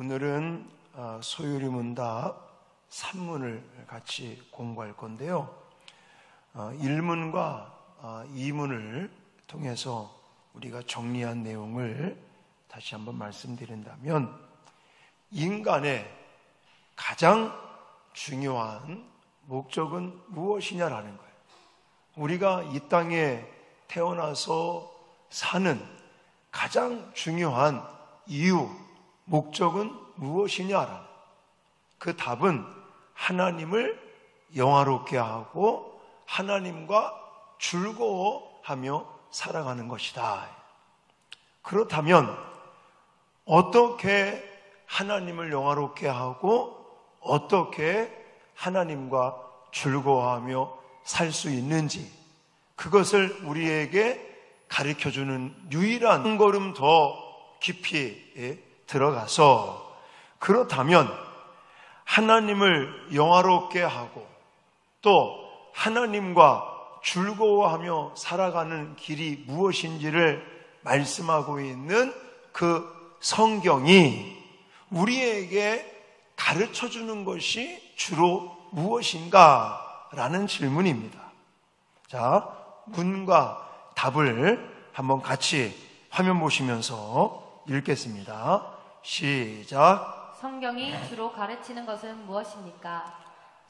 오늘은 소요리 문답 3문을 같이 공부할 건데요. 1문과 2문을 통해서 우리가 정리한 내용을 다시 한번 말씀드린다면, 인간의 가장 중요한 목적은 무엇이냐라는 거예요. 우리가 이 땅에 태어나서 사는 가장 중요한 이유, 목적은 무엇이냐라는, 그 답은 하나님을 영화롭게 하고 하나님과 즐거워하며 살아가는 것이다. 그렇다면 어떻게 하나님을 영화롭게 하고 어떻게 하나님과 즐거워하며 살 수 있는지, 그것을 우리에게 가르쳐주는 유일한 한 걸음 더 깊이 들어가서, 그렇다면 하나님을 영화롭게 하고 또 하나님과 즐거워하며 살아가는 길이 무엇인지를 말씀하고 있는 그 성경이 우리에게 가르쳐주는 것이 주로 무엇인가? 라는 질문입니다. 자, 문과 답을 한번 같이 화면 보시면서 읽겠습니다. 시작. 성경이 주로 가르치는 것은 무엇입니까?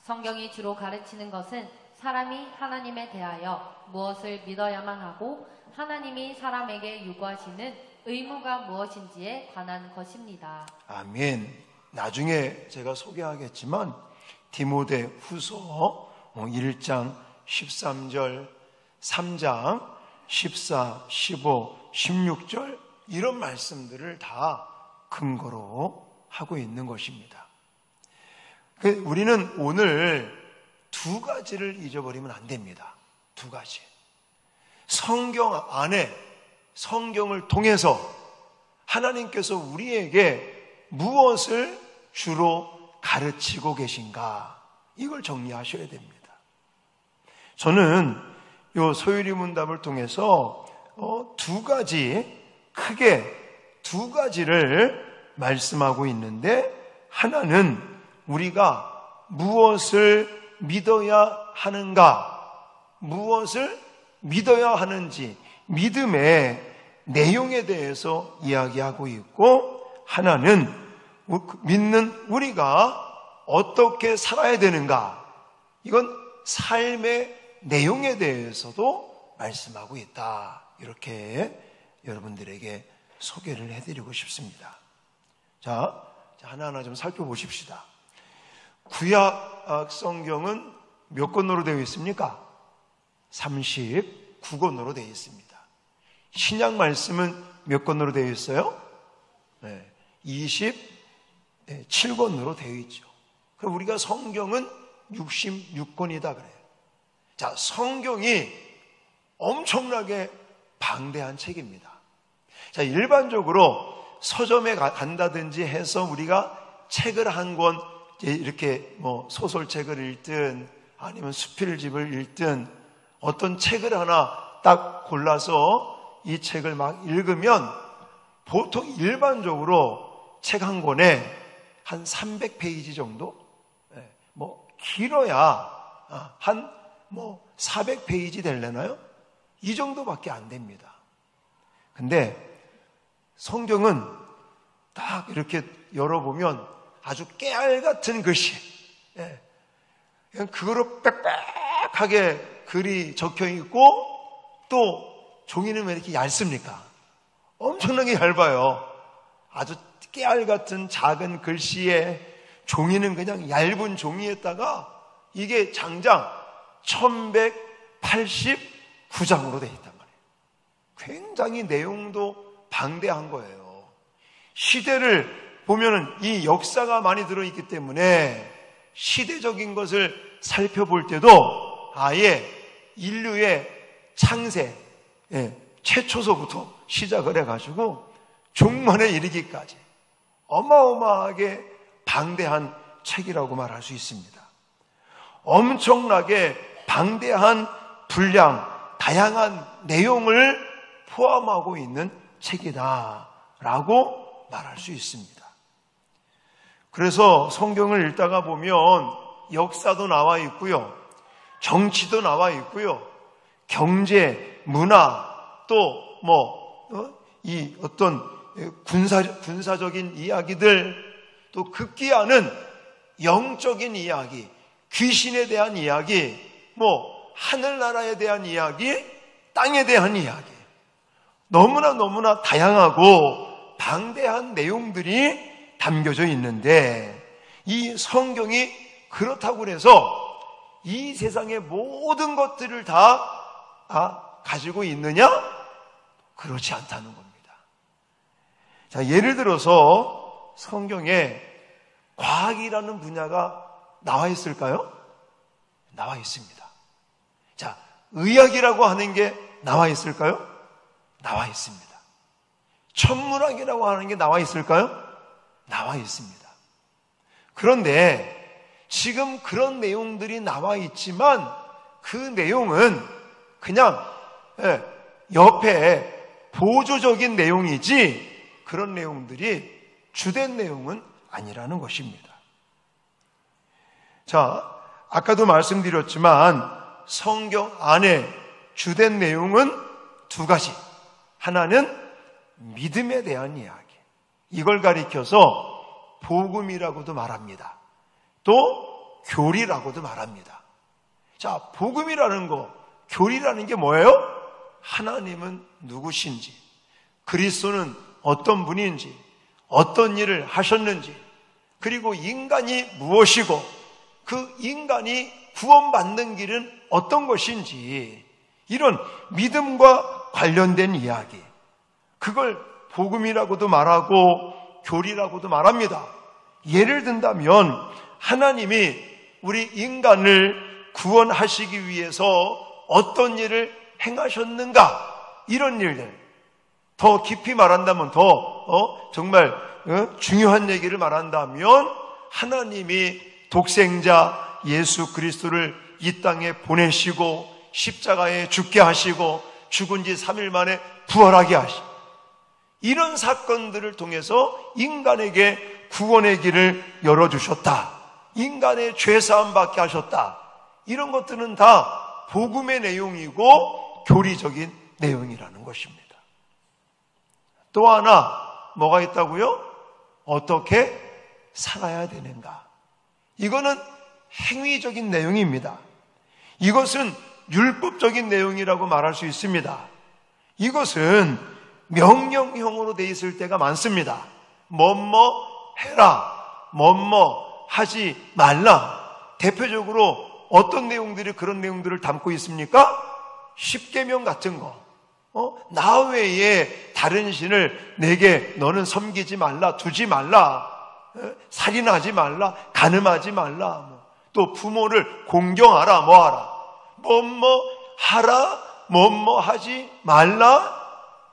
성경이 주로 가르치는 것은 사람이 하나님에 대하여 무엇을 믿어야만 하고 하나님이 사람에게 요구하시는 의무가 무엇인지에 관한 것입니다. 아멘. 나중에 제가 소개하겠지만 디모데 후서 1장 13절, 3장 14, 15, 16절 이런 말씀들을 다 근거로 하고 있는 것입니다. 우리는 오늘 두 가지를 잊어버리면 안 됩니다. 두 가지. 성경 안에, 성경을 통해서 하나님께서 우리에게 무엇을 주로 가르치고 계신가, 이걸 정리하셔야 됩니다. 저는 이 소요리 문답을 통해서 크게 두 가지를 말씀하고 있는데, 하나는 우리가 무엇을 믿어야 하는가, 무엇을 믿어야 하는지, 믿음의 내용에 대해서 이야기하고 있고, 하나는 믿는 우리가 어떻게 살아야 되는가, 이건 삶의 내용에 대해서도 말씀하고 있다. 이렇게 여러분들에게 소개를 해드리고 싶습니다. 자, 하나하나 좀 살펴보십시다. 구약 성경은 몇 권으로 되어 있습니까? 39권으로 되어 있습니다. 신약 말씀은 몇 권으로 되어 있어요? 27권으로 되어 있죠. 그럼 우리가 성경은 66권이다 그래요. 자, 성경이 엄청나게 방대한 책입니다. 자, 일반적으로 서점에 간다든지 해서 우리가 책을 한 권, 이렇게 소설책을 읽든 아니면 수필집을 읽든 어떤 책을 하나 딱 골라서 이 책을 막 읽으면 보통 일반적으로 책 한 권에 한 300페이지 정도? 길어야 한 400페이지 되려나요? 이 정도밖에 안 됩니다. 근데 성경은 딱 이렇게 열어보면 아주 깨알 같은 글씨, 그냥 그거로 빽빽하게 글이 적혀 있고, 또 종이는 왜 이렇게 얇습니까? 엄청나게 얇아요. 아주 깨알 같은 작은 글씨에 종이는 그냥 얇은 종이에다가 이게 장장 1189장으로 되어 있단 말이에요. 굉장히 내용도 방대한 거예요. 시대를 보면은 이 역사가 많이 들어있기 때문에 시대적인 것을 살펴볼 때도 아예 인류의 창세, 최초서부터 시작을 해가지고 종말에 이르기까지 어마어마하게 방대한 책이라고 말할 수 있습니다. 엄청나게 방대한 분량, 다양한 내용을 포함하고 있는 책이다라고 말할 수 있습니다. 그래서 성경을 읽다가 보면 역사도 나와 있고요, 정치도 나와 있고요, 경제, 문화, 또 이 어떤 군사적인 이야기들, 또 급기야는 영적인 이야기, 귀신에 대한 이야기, 하늘나라에 대한 이야기, 땅에 대한 이야기, 너무나 다양하고 방대한 내용들이 담겨져 있는데, 이 성경이 그렇다고 해서 이 세상의 모든 것들을 다 가지고 있느냐? 그렇지 않다는 겁니다. 자, 예를 들어서 성경에 과학이라는 분야가 나와 있을까요? 나와 있습니다. 자, 의학이라고 하는 게 나와 있을까요? 나와 있습니다. 천문학이라고 하는 게 나와 있을까요? 나와 있습니다. 그런데 지금 그런 내용들이 나와 있지만 그 내용은 그냥 옆에 보조적인 내용이지 그런 내용들이 주된 내용은 아니라는 것입니다. 자, 아까도 말씀드렸지만 성경 안에 주된 내용은 두 가지. 하나는 믿음에 대한 이야기. 이걸 가리켜서 복음이라고도 말합니다. 또 교리라고도 말합니다. 자, 복음이라는 거, 교리라는 게 뭐예요? 하나님은 누구신지, 그리스도는 어떤 분인지, 어떤 일을 하셨는지, 그리고 인간이 무엇이고 그 인간이 구원받는 길은 어떤 것인지, 이런 믿음과 관련된 이야기, 그걸 복음이라고도 말하고 교리라고도 말합니다. 예를 든다면 하나님이 우리 인간을 구원하시기 위해서 어떤 일을 행하셨는가, 이런 일들, 더 깊이 말한다면 더 정말 중요한 얘기를 말한다면 하나님이 독생자 예수 그리스도를 이 땅에 보내시고 십자가에 죽게 하시고 죽은 지 3일 만에 부활하게 하시고, 이런 사건들을 통해서 인간에게 구원의 길을 열어주셨다, 인간의 죄사함 받게 하셨다, 이런 것들은 다 복음의 내용이고 교리적인 내용이라는 것입니다. 또 하나 뭐가 있다고요? 어떻게 살아야 되는가? 이거는 행위적인 내용입니다. 이것은 율법적인 내용이라고 말할 수 있습니다. 이것은 명령형으로 돼 있을 때가 많습니다. 뭐뭐 해라, 뭐뭐 하지 말라. 대표적으로 어떤 내용들이 그런 내용들을 담고 있습니까? 십계명 같은 거. 나 외에 다른 신을 내게 너는 섬기지 말라, 두지 말라, 살인하지 말라, 간음하지 말라, 또 부모를 공경하라, 뭐하라, 뭐뭐 하라, 뭐뭐 하지 말라.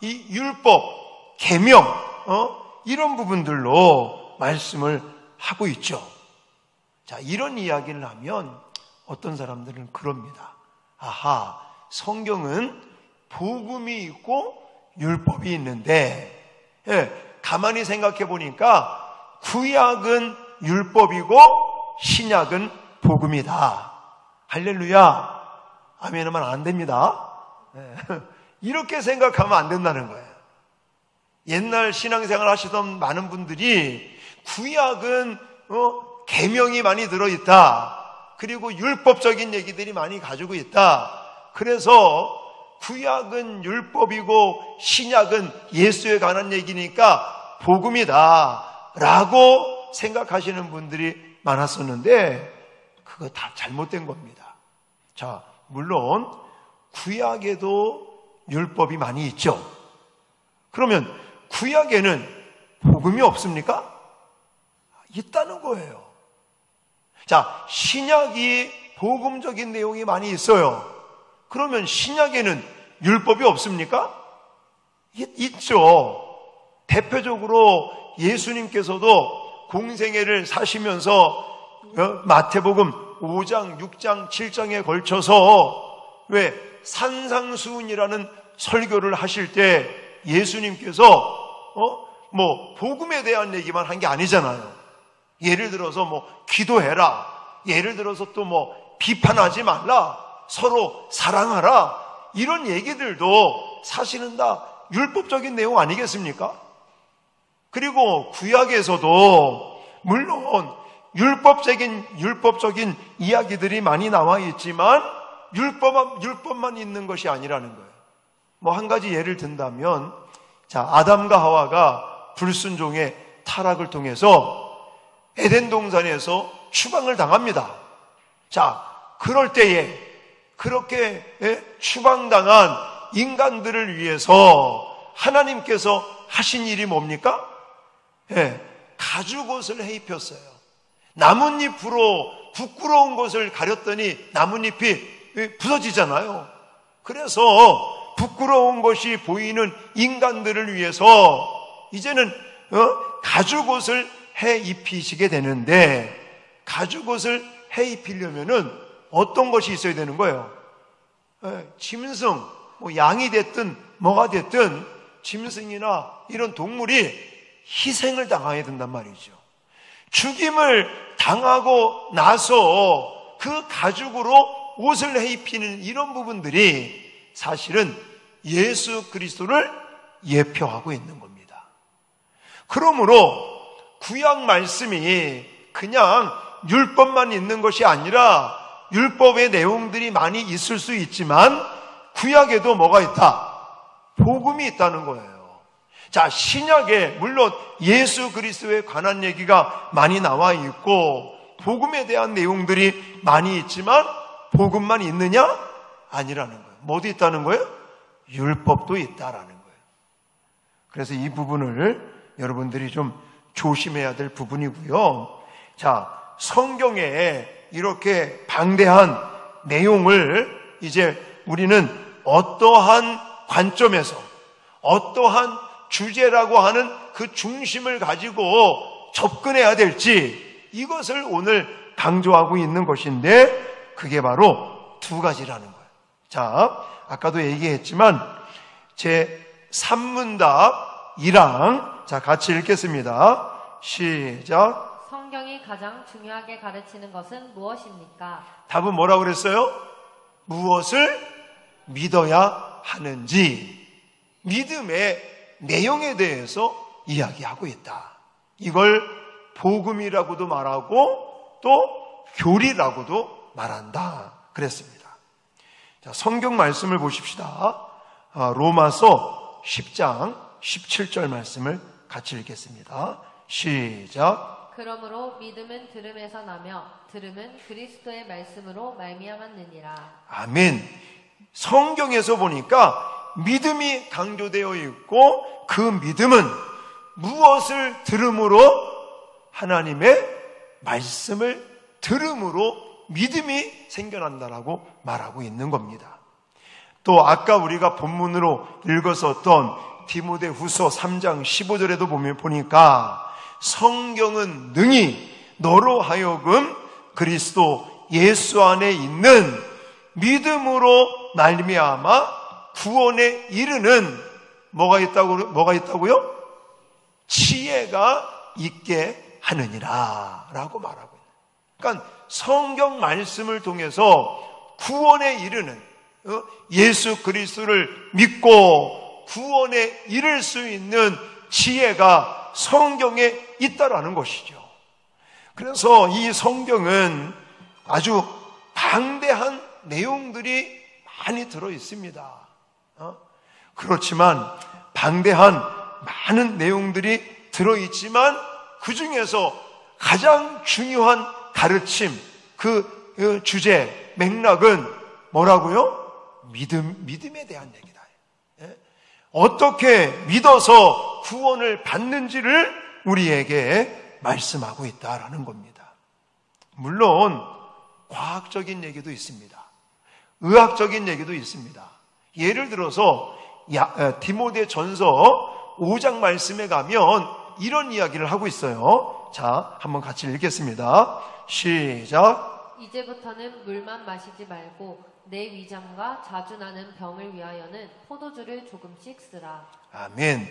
이 율법, 계명, 이런 부분들로 말씀을 하고 있죠. 자, 이런 이야기를 하면 어떤 사람들은 그럽니다. 아하, 성경은 복음이 있고 율법이 있는데, 가만히 생각해 보니까 구약은 율법이고 신약은 복음이다. 할렐루야. 아멘 하면 안 됩니다. 이렇게 생각하면 안 된다는 거예요. 옛날 신앙생활 하시던 많은 분들이 구약은 계명이 많이 들어있다, 그리고 율법적인 얘기들이 많이 가지고 있다, 그래서 구약은 율법이고 신약은 예수에 관한 얘기니까 복음이다 라고 생각하시는 분들이 많았었는데, 그거 다 잘못된 겁니다. 자, 물론 구약에도 율법이 많이 있죠. 그러면 구약에는 복음이 없습니까? 있다는 거예요. 자, 신약이 복음적인 내용이 많이 있어요. 그러면 신약에는 율법이 없습니까? 있죠. 대표적으로 예수님께서도 공생애를 사시면서 마태복음 5장, 6장, 7장에 걸쳐서 왜 산상수훈이라는 설교를 하실 때 예수님께서 복음에 대한 얘기만 한 게 아니잖아요. 예를 들어서 뭐 기도해라. 예를 들어서 또 뭐 비판하지 말라. 서로 사랑하라. 이런 얘기들도 사실은 다 율법적인 내용 아니겠습니까? 그리고 구약에서도 물론 율법적인 이야기들이 많이 나와 있지만 율법만 있는 것이 아니라는 거예요. 뭐 한 가지 예를 든다면, 자, 아담과 하와가 불순종의 타락을 통해서 에덴 동산에서 추방을 당합니다. 자, 그럴 때에 그렇게 추방당한 인간들을 위해서 하나님께서 하신 일이 뭡니까? 가죽옷을 해 입혔어요. 나뭇잎으로 부끄러운 것을 가렸더니 나뭇잎이 부서지잖아요. 그래서 부끄러운 것이 보이는 인간들을 위해서 이제는 가죽옷을 해 입히시게 되는데, 가죽옷을 해 입히려면은 어떤 것이 있어야 되는 거예요? 짐승, 뭐 양이 됐든 뭐가 됐든 짐승이나 이런 동물이 희생을 당해야 된단 말이죠. 죽임을 당하고 나서 그 가죽으로 옷을 해 입히는 이런 부분들이 사실은 예수 그리스도를 예표하고 있는 겁니다. 그러므로 구약 말씀이 그냥 율법만 있는 것이 아니라 율법의 내용들이 많이 있을 수 있지만 구약에도 뭐가 있다? 복음이 있다는 거예요. 자, 신약에 물론 예수 그리스도에 관한 얘기가 많이 나와 있고 복음에 대한 내용들이 많이 있지만 복음만 있느냐? 아니라는 거예요. 뭐도 있다는 거예요? 율법도 있다라는 거예요. 그래서 이 부분을 여러분들이 좀 조심해야 될 부분이고요. 자, 성경에 이렇게 방대한 내용을 이제 우리는 어떠한 관점에서 어떠한 주제라고 하는 그 중심을 가지고 접근해야 될지, 이것을 오늘 강조하고 있는 것인데 그게 바로 두 가지라는 거예요. 자, 아까도 얘기했지만 제 3문답 1항, 자, 같이 읽겠습니다. 시작. 성경이 가장 중요하게 가르치는 것은 무엇입니까? 답은 뭐라고 그랬어요? 무엇을 믿어야 하는지, 믿음의 내용에 대해서 이야기하고 있다. 이걸 복음이라고도 말하고 또 교리라고도 말한다 그랬습니다. 자, 성경 말씀을 보십시다. 로마서 10장 17절 말씀을 같이 읽겠습니다. 시작. 그러므로 믿음은 들음에서 나며 들음은 그리스도의 말씀으로 말미암았느니라. 아멘. 성경에서 보니까 믿음이 강조되어 있고 그 믿음은 무엇을 들음으로? 하나님의 말씀을 들음으로 믿음이 생겨난다라고 말하고 있는 겁니다. 또 아까 우리가 본문으로 읽었었던 디모데후서 3장 15절에도 보니까 성경은 능히 너로 하여금 그리스도 예수 안에 있는 믿음으로 말미암아 구원에 이르는 뭐가 있다고요? 지혜가 있게 하느니라 라고 말하고 있는. 그러니까 성경 말씀을 통해서 구원에 이르는, 예수 그리스도를 믿고 구원에 이를 수 있는 지혜가 성경에 있다라는 것이죠. 그래서 이 성경은 아주 방대한 내용들이 많이 들어 있습니다. 그렇지만 방대한 많은 내용들이 들어있지만 그 중에서 가장 중요한 가르침, 그 주제, 맥락은 뭐라고요? 믿음에 대한 얘기다. 어떻게 믿어서 구원을 받는지를 우리에게 말씀하고 있다라는 겁니다. 물론 과학적인 얘기도 있습니다. 의학적인 얘기도 있습니다. 예를 들어서 디모데 전서 5장 말씀에 가면 이런 이야기를 하고 있어요. 자, 한번 같이 읽겠습니다. 시작. 이제부터는 물만 마시지 말고 내 위장과 자주 나는 병을 위하여는 포도주를 조금씩 쓰라. 아멘.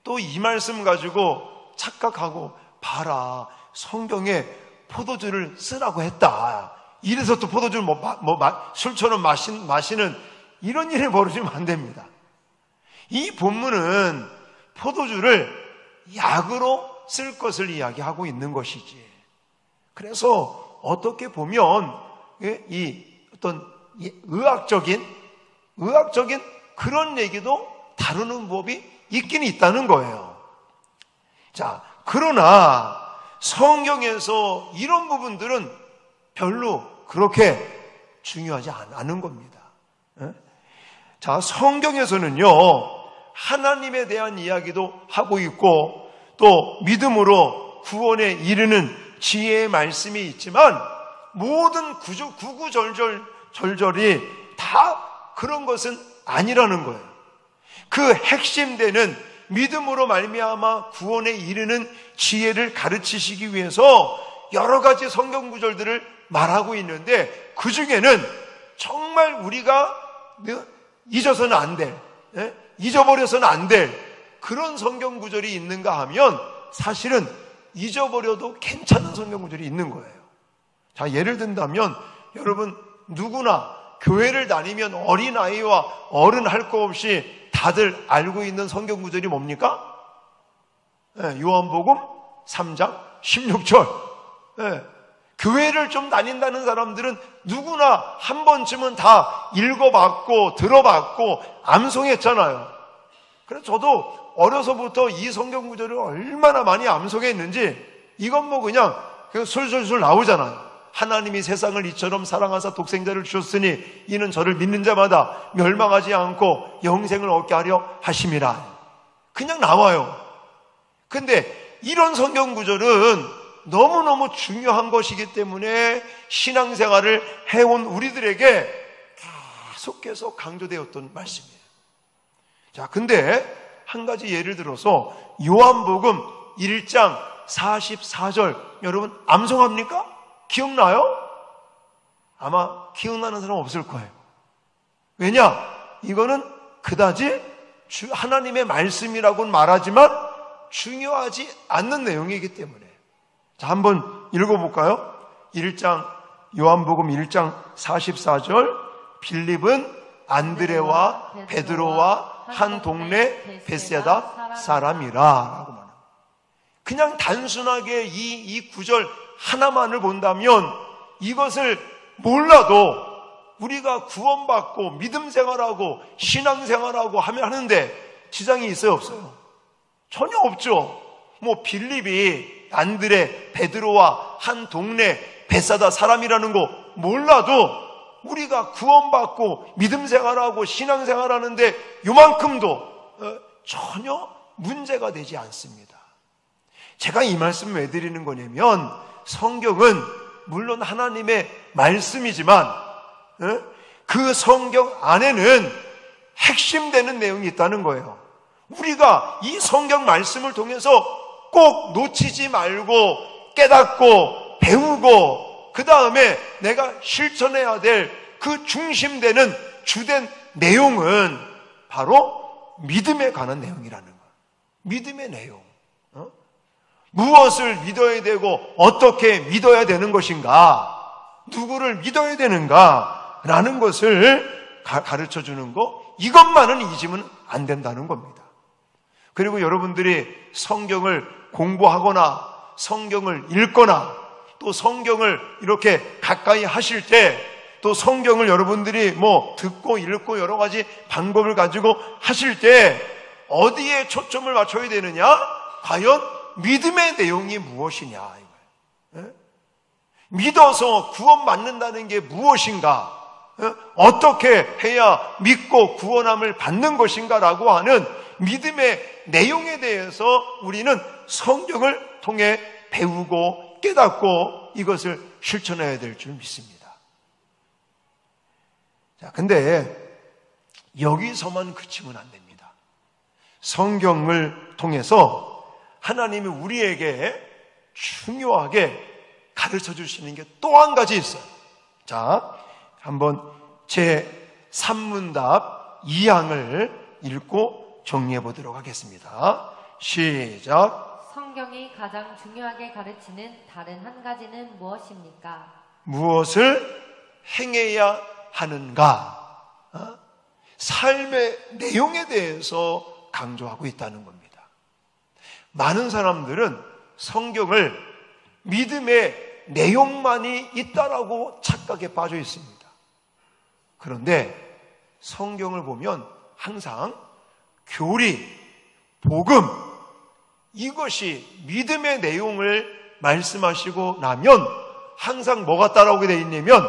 또 이 말씀 가지고 착각하고, 봐라, 성경에 포도주를 쓰라고 했다. 이래서 또 포도주를 술처럼 마시는 이런 일이 벌어지면 안 됩니다. 이 본문은 포도주를 약으로 쓸 것을 이야기하고 있는 것이지. 그래서 어떻게 보면 이 어떤 의학적인 그런 얘기도 다루는 법이 있긴 있다는 거예요. 자, 그러나 성경에서 이런 부분들은 별로 그렇게 중요하지 않은 겁니다. 자, 성경에서는요, 하나님에 대한 이야기도 하고 있고, 또 믿음으로 구원에 이르는 지혜의 말씀이 있지만, 모든 구구절절이 다 그런 것은 아니라는 거예요. 그 핵심되는 믿음으로 말미암아 구원에 이르는 지혜를 가르치시기 위해서 여러 가지 성경 구절들을 말하고 있는데, 그 중에는 정말 우리가 잊어서는 안 될, 잊어버려서는 안 될 그런 성경 구절이 있는가 하면 사실은 잊어버려도 괜찮은 성경 구절이 있는 거예요. 자, 예를 든다면 여러분 누구나 교회를 다니면 어린아이와 어른 할 거 없이 다들 알고 있는 성경 구절이 뭡니까? 요한복음 3장 16절. 교회를 좀 다닌다는 사람들은 누구나 한 번쯤은 다 읽어봤고 들어봤고 암송했잖아요. 그래서 저도 어려서부터 이 성경 구절을 얼마나 많이 암송했는지 이건 뭐 그냥 술술술 나오잖아요. 하나님이 세상을 이처럼 사랑하사 독생자를 주셨으니 이는 저를 믿는 자마다 멸망하지 않고 영생을 얻게 하려 하심이라. 그냥 나와요. 근데 이런 성경 구절은 너무너무 중요한 것이기 때문에 신앙생활을 해온 우리들에게 계속해서 강조되었던 말씀이에요. 자, 근데 한 가지 예를 들어서 요한복음 1장 44절 여러분 암송합니까? 기억나요? 아마 기억나는 사람 없을 거예요. 왜냐? 이거는 그다지 하나님의 말씀이라고는 말하지만 중요하지 않는 내용이기 때문에. 자, 한번 읽어볼까요? 요한복음 1장 44절 빌립은 안드레와 베드로와 한 동네 베세다 사람이라 라고 말합니다. 그냥 단순하게 이 구절 하나만을 본다면 이것을 몰라도 우리가 구원받고 믿음 생활하고 신앙 생활하고 하는데 지장이 있어요, 없어요? 전혀 없죠. 뭐 빌립이 안드레, 베드로와 한 동네 베사다 사람이라는 거 몰라도 우리가 구원받고 믿음 생활하고 신앙 생활하는데 요만큼도 전혀 문제가 되지 않습니다. 제가 이 말씀을 왜 드리는 거냐면 성경은 물론 하나님의 말씀이지만 그 성경 안에는 핵심되는 내용이 있다는 거예요. 우리가 이 성경 말씀을 통해서 꼭 놓치지 말고 깨닫고 배우고 그 다음에 내가 실천해야 될 그 중심되는 주된 내용은 바로 믿음에 관한 내용이라는 거예요. 믿음의 내용. 무엇을 믿어야 되고 어떻게 믿어야 되는 것인가, 누구를 믿어야 되는가 라는 것을 가르쳐 주는 거, 이것만은 잊으면 안 된다는 겁니다. 그리고 여러분들이 성경을 공부하거나 성경을 읽거나 또 성경을 이렇게 가까이 하실 때 또 성경을 여러분들이 뭐 듣고 읽고 여러 가지 방법을 가지고 하실 때 어디에 초점을 맞춰야 되느냐? 과연 믿음의 내용이 무엇이냐 이거예요. 믿어서 구원받는다는 게 무엇인가? 어떻게 해야 믿고 구원함을 받는 것인가라고 하는 믿음의 내용에 대해서 우리는 성경을 통해 배우고 깨닫고 이것을 실천해야 될 줄 믿습니다. 자, 근데 여기서만 그치면 안 됩니다. 성경을 통해서 하나님이 우리에게 중요하게 가르쳐 주시는 게 또 한 가지 있어요. 자, 한번 제 3문답 2항을 읽고 정리해 보도록 하겠습니다. 시작. 성경이 가장 중요하게 가르치는 다른 한 가지는 무엇입니까? 무엇을 행해야 하는가? 삶의 내용에 대해서 강조하고 있다는 겁니다. 많은 사람들은 성경을 믿음의 내용만이 있다라고 착각에 빠져 있습니다. 그런데 성경을 보면 항상 교리, 복음, 이것이 믿음의 내용을 말씀하시고 나면 항상 뭐가 따라오게 되어 있냐면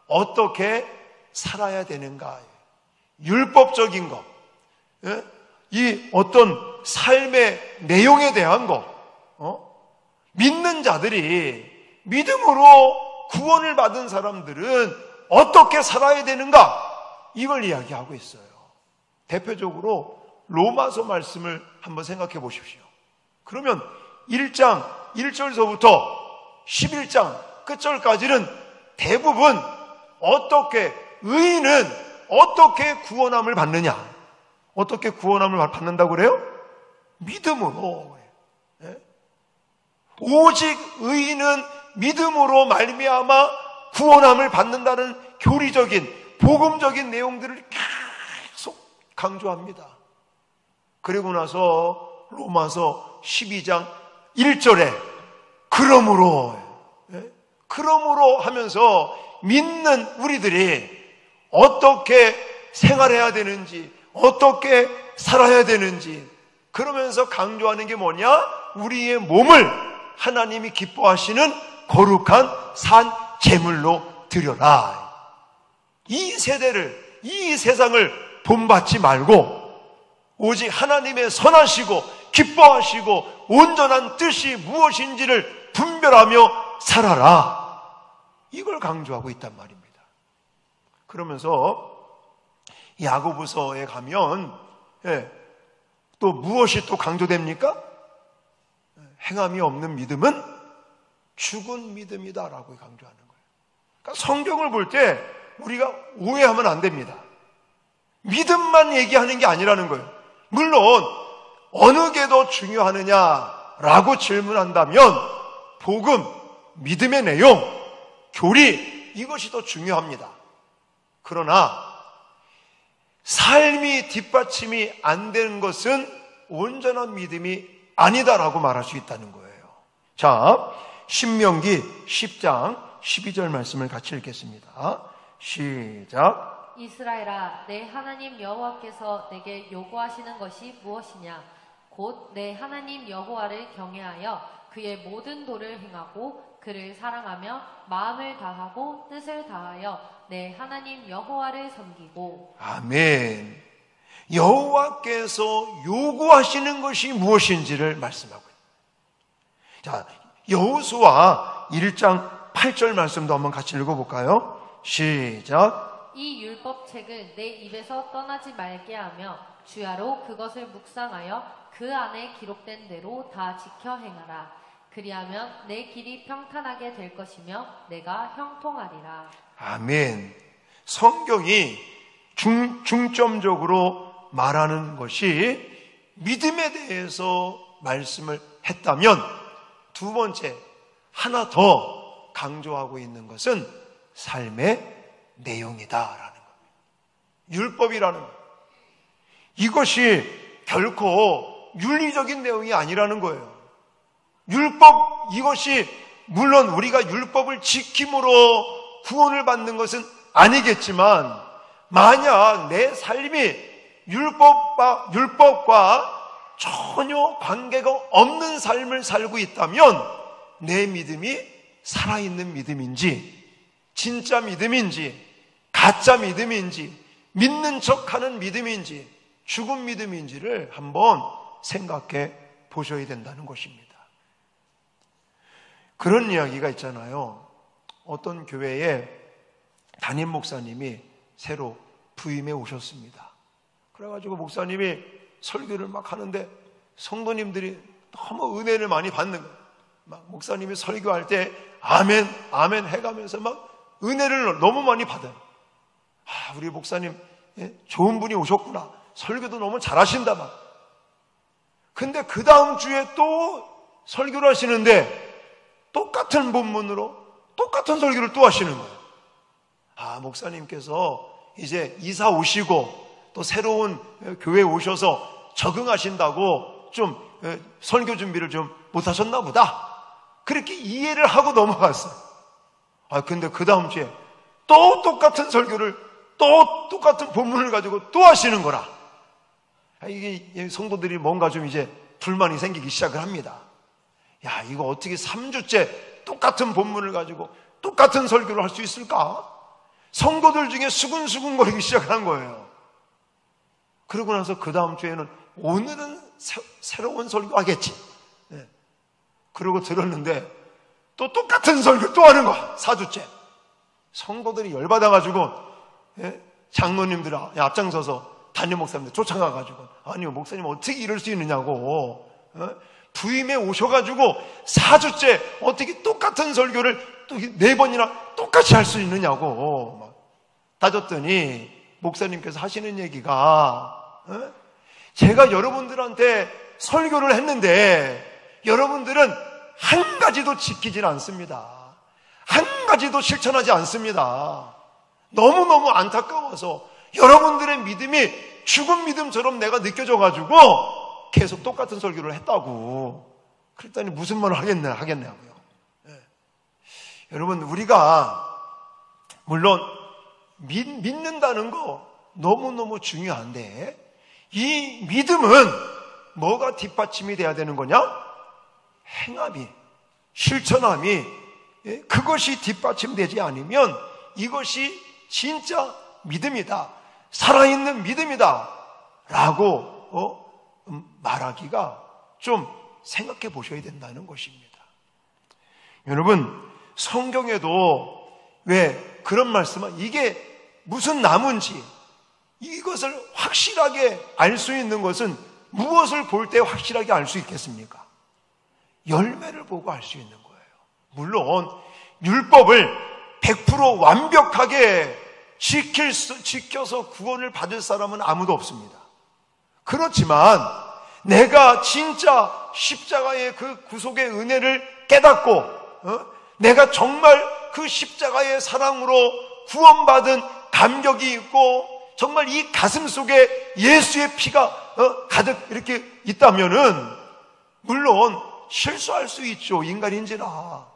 어떻게 살아야 되는가, 율법적인 것, 이 어떤 삶의 내용에 대한 것, 믿는 자들이, 믿음으로 구원을 받은 사람들은 어떻게 살아야 되는가, 이걸 이야기하고 있어요. 대표적으로 로마서 말씀을 한번 생각해 보십시오. 그러면 1장 1절서부터 11장 끝절까지는 대부분 어떻게, 의인은 어떻게 구원함을 받느냐, 어떻게 구원함을 받는다고 그래요? 믿음으로. 오직 의인은 믿음으로 말미암아 구원함을 받는다는 교리적인, 복음적인 내용들을 계속 강조합니다. 그리고 나서 로마서 12장 1절에 그러므로 하면서 믿는 우리들이 어떻게 생활해야 되는지, 어떻게 살아야 되는지, 그러면서 강조하는 게 뭐냐? 우리의 몸을 하나님이 기뻐하시는 거룩한 산 제물로 드려라. 이 세대를, 이 세상을 본받지 말고 오직 하나님의 선하시고 기뻐하시고 온전한 뜻이 무엇인지를 분별하며 살아라. 이걸 강조하고 있단 말입니다. 그러면서 야고보서에 가면 또 무엇이 또 강조됩니까? 행함이 없는 믿음은 죽은 믿음이다라고 강조하는 거예요. 그러니까 성경을 볼 때 우리가 오해하면 안 됩니다. 믿음만 얘기하는 게 아니라는 거예요. 물론 어느 게 더 중요하느냐라고 질문한다면 복음, 믿음의 내용, 교리, 이것이 더 중요합니다. 그러나 삶이 뒷받침이 안 되는 것은 온전한 믿음이 아니다라고 말할 수 있다는 거예요. 자, 신명기 10장 12절 말씀을 같이 읽겠습니다. 시작. 이스라엘아, 내 하나님 여호와께서 내게 요구하시는 것이 무엇이냐? 곧 내 하나님 여호와를 경외하여 그의 모든 도를 행하고 그를 사랑하며 마음을 다하고 뜻을 다하여 내 하나님 여호와를 섬기고. 아멘. 여호와께서 요구하시는 것이 무엇인지를 말씀하고 있습니다. 자, 여호수아 1장 8절 말씀도 한번 같이 읽어볼까요? 시작. 이 율법책을 내 입에서 떠나지 말게 하며 주야로 그것을 묵상하여 그 안에 기록된 대로 다 지켜 행하라. 그리하면 내 길이 평탄하게 될 것이며 내가 형통하리라. 아멘. 성경이 중점적으로 말하는 것이 믿음에 대해서 말씀을 했다면 두 번째, 하나 더 강조하고 있는 것은 삶의 내용이다라는 겁니다. 율법이라는 것. 이것이 결코 윤리적인 내용이 아니라는 거예요. 율법, 이것이 물론 우리가 율법을 지킴으로 구원을 받는 것은 아니겠지만 만약 내 삶이 율법과 전혀 관계가 없는 삶을 살고 있다면 내 믿음이 살아있는 믿음인지 진짜 믿음인지 가짜 믿음인지 믿는 척하는 믿음인지 죽은 믿음인지를 한번 생각해 보셔야 된다는 것입니다. 그런 이야기가 있잖아요. 어떤 교회에 담임 목사님이 새로 부임해 오셨습니다. 그래가지고 목사님이 설교를 막 하는데 성도님들이 너무 은혜를 많이 받는 거예요. 막 목사님이 설교할 때 아멘, 아멘 해가면서 막 은혜를 너무 많이 받아요. 아, 우리 목사님 좋은 분이 오셨구나. 설교도 너무 잘하신다 막. 근데 그 다음 주에 또 설교를 하시는데 똑같은 본문으로 똑같은 설교를 또 하시는 거예요. 목사님께서 이제 이사 오시고 또 새로운 교회에 오셔서 적응하신다고 좀 설교 준비를 좀 못하셨나 보다. 그렇게 이해를 하고 넘어갔어요. 근데 그 다음 주에 또 똑같은 설교를 또 똑같은 본문을 가지고 또 하시는 거라. 이게 성도들이 뭔가 좀 이제 불만이 생기기 시작을 합니다. 이거 어떻게 3주째 똑같은 본문을 가지고 똑같은 설교를 할 수 있을까? 성도들 중에 수근수근거리기 시작한 거예요. 그러고 나서 그 다음 주에는 오늘은 새로운 설교 하겠지. 그러고 들었는데 또 똑같은 설교 또 하는 거야. 4주째. 성도들이 열받아가지고 장로님들 앞장서서 담임 목사님들 쫓아가가지고 아니요 목사님 어떻게 이럴 수 있느냐고 부임에 오셔가지고 4주째 어떻게 똑같은 설교를 또 4번이나 똑같이 할 수 있느냐고 막 따졌더니 목사님께서 하시는 얘기가 제가 여러분들한테 설교를 했는데 여러분들은 한 가지도 지키질 않습니다. 한 가지도 실천하지 않습니다. 너무너무 안타까워서 여러분들의 믿음이 죽은 믿음처럼 내가 느껴져가지고 계속 똑같은 설교를 했다고. 그랬더니 무슨 말을 하겠냐고요. 여러분, 우리가 물론 믿는다는 거 너무너무 중요한데 이 믿음은 뭐가 뒷받침이 돼야 되는 거냐? 행함이, 실천함이, 그것이 뒷받침되지 않으면 이것이 진짜 믿음이다, 살아있는 믿음이다 라고 말하기가 좀 생각해 보셔야 된다는 것입니다. 여러분, 성경에도 왜 그런 말씀은 이게 무슨 나무인지 이것을 확실하게 알 수 있는 것은 무엇을 볼 때 확실하게 알 수 있겠습니까? 열매를 보고 알 수 있는 거예요. 물론 율법을 100% 완벽하게 지켜서 구원을 받을 사람은 아무도 없습니다. 그렇지만 내가 진짜 십자가의 그 구속의 은혜를 깨닫고 내가 정말 그 십자가의 사랑으로 구원받은 감격이 있고 정말 이 가슴 속에 예수의 피가 가득 이렇게 있다면은 물론 실수할 수 있죠. 인간인지라.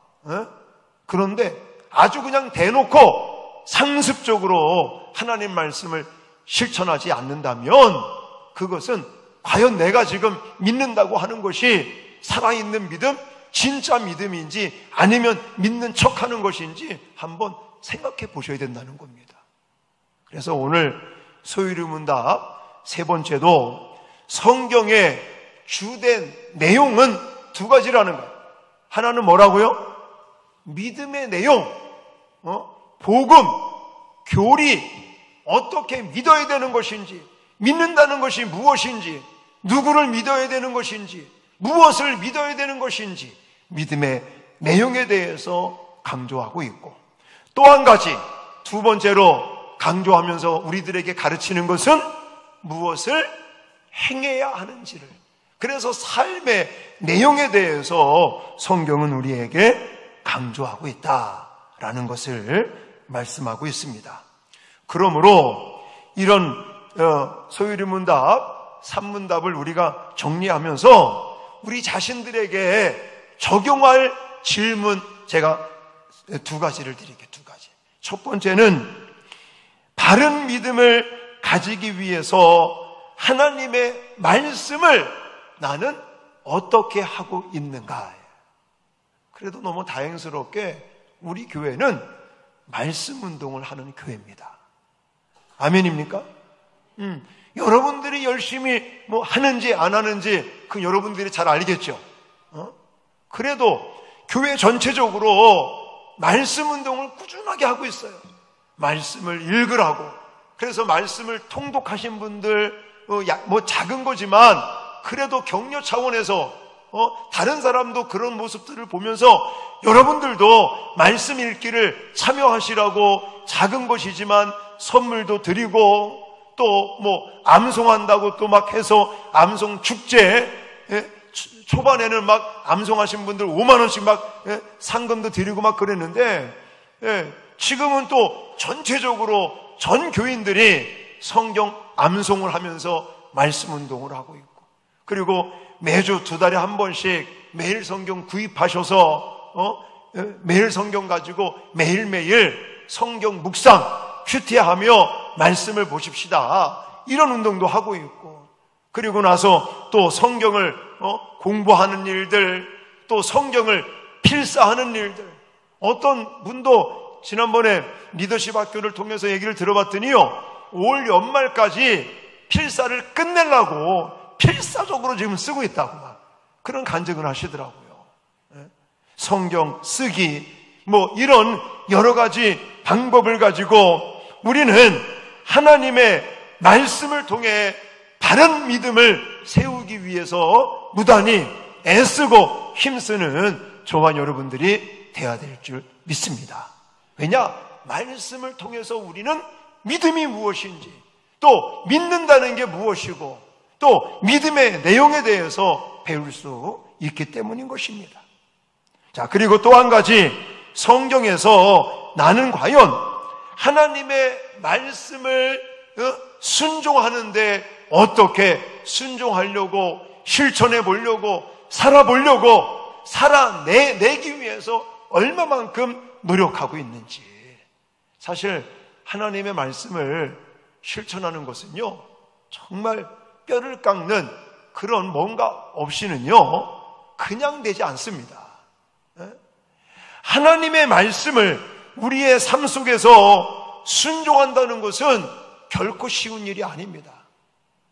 그런데 아주 그냥 대놓고 상습적으로 하나님 말씀을 실천하지 않는다면 그것은 과연 내가 지금 믿는다고 하는 것이 살아있는 믿음, 진짜 믿음인지 아니면 믿는 척하는 것인지 한번 생각해 보셔야 된다는 겁니다. 그래서 오늘 소유리문답 세 번째도 성경의 주된 내용은 두 가지라는 거예요. 하나는 뭐라고요? 믿음의 내용, 복음, 교리, 어떻게 믿어야 되는 것인지, 믿는다는 것이 무엇인지, 누구를 믿어야 되는 것인지, 무엇을 믿어야 되는 것인지 믿음의 내용에 대해서 강조하고 있고, 또 한 가지 두 번째로 강조하면서 우리들에게 가르치는 것은 무엇을 행해야 하는지를, 그래서 삶의 내용에 대해서 성경은 우리에게 강조하고 있다라는 것을 말씀하고 있습니다. 그러므로 이런 소유리문답 3문답을 우리가 정리하면서 우리 자신들에게 적용할 질문 제가 두 가지를 드릴게요. 두 가지. 첫 번째는 바른 믿음을 가지기 위해서 하나님의 말씀을 나는 어떻게 하고 있는가. 그래도 너무 다행스럽게 우리 교회는 말씀 운동을 하는 교회입니다. 아멘입니까? 여러분들이 열심히 뭐 하는지 안 하는지 그 여러분들이 잘 알겠죠. 그래도 교회 전체적으로 말씀 운동을 꾸준하게 하고 있어요. 말씀을 읽으라고. 그래서 말씀을 통독하신 분들 뭐 작은 거지만 그래도 격려 차원에서 다른 사람도 그런 모습들을 보면서 여러분들도 말씀 읽기를 참여하시라고 작은 것이지만 선물도 드리고 또 뭐 암송한다고 또 막 해서 암송 축제 초반에는 막 암송하신 분들 5만 원씩 막 상금도 드리고 막 그랬는데, 지금은 또 전체적으로 전 교인들이 성경 암송을 하면서 말씀 운동을 하고 있고, 그리고 매주 2달에 한 번씩 매일 성경 구입하셔서 매일 성경 가지고 매일매일 성경 묵상 큐티하며 말씀을 보십시다, 이런 운동도 하고 있고, 그리고 나서 또 성경을 공부하는 일들, 또 성경을 필사하는 일들. 어떤 분도 지난번에 리더십 학교를 통해서 얘기를 들어봤더니요, 올 연말까지 필사를 끝내려고 필사적으로 지금 쓰고 있다고 막 그런 간증을 하시더라고요. 성경 쓰기, 뭐 이런 여러 가지 방법을 가지고 우리는 하나님의 말씀을 통해 바른 믿음을 세우기 위해서 무단히 애쓰고 힘쓰는 저와 여러분들이 되어야 될 줄 믿습니다. 왜냐? 말씀을 통해서 우리는 믿음이 무엇인지, 또 믿는다는 게 무엇이고, 또 믿음의 내용에 대해서 배울 수 있기 때문인 것입니다. 자, 그리고 또 한 가지, 성경에서 나는 과연 하나님의 말씀을 순종하는데 어떻게 순종하려고, 실천해 보려고, 살아보려고, 살아내기 위해서 얼마만큼 노력하고 있는지. 사실 하나님의 말씀을 실천하는 것은요, 정말 뼈를 깎는 그런 뭔가 없이는요 그냥 되지 않습니다. 하나님의 말씀을 우리의 삶 속에서 순종한다는 것은 결코 쉬운 일이 아닙니다.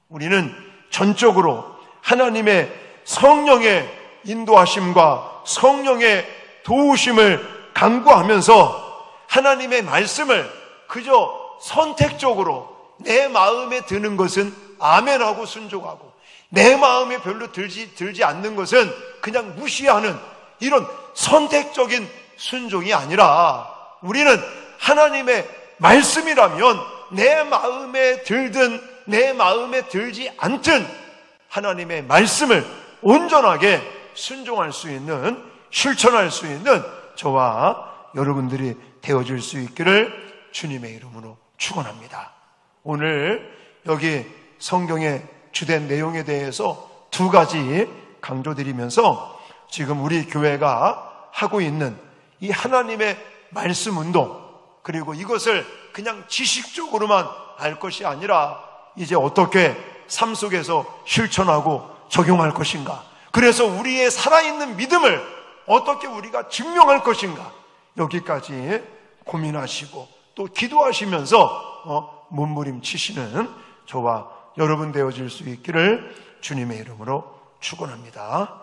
우리는 전적으로 하나님의 성령의 인도하심과 성령의 도우심을 간구하면서 하나님의 말씀을 그저 선택적으로 내 마음에 드는 것은 아멘하고 순종하고, 내 마음에 별로 들지 않는 것은 그냥 무시하는 이런 선택적인 순종이 아니라, 우리는 하나님의 말씀이라면 내 마음에 들든 내 마음에 들지 않든 하나님의 말씀을 온전하게 순종할 수 있는, 실천할 수 있는 저와 여러분들이 되어질 수 있기를 주님의 이름으로 축원합니다. 오늘 여기 성경의 주된 내용에 대해서 2가지 강조드리면서 지금 우리 교회가 하고 있는 이 하나님의 말씀 운동, 그리고 이것을 그냥 지식적으로만 알 것이 아니라 이제 어떻게 삶 속에서 실천하고 적용할 것인가, 그래서 우리의 살아있는 믿음을 어떻게 우리가 증명할 것인가, 여기까지 고민하시고 또 기도하시면서 몸부림치시는 저와 여러분 되어질 수 있기를 주님의 이름으로 축원합니다.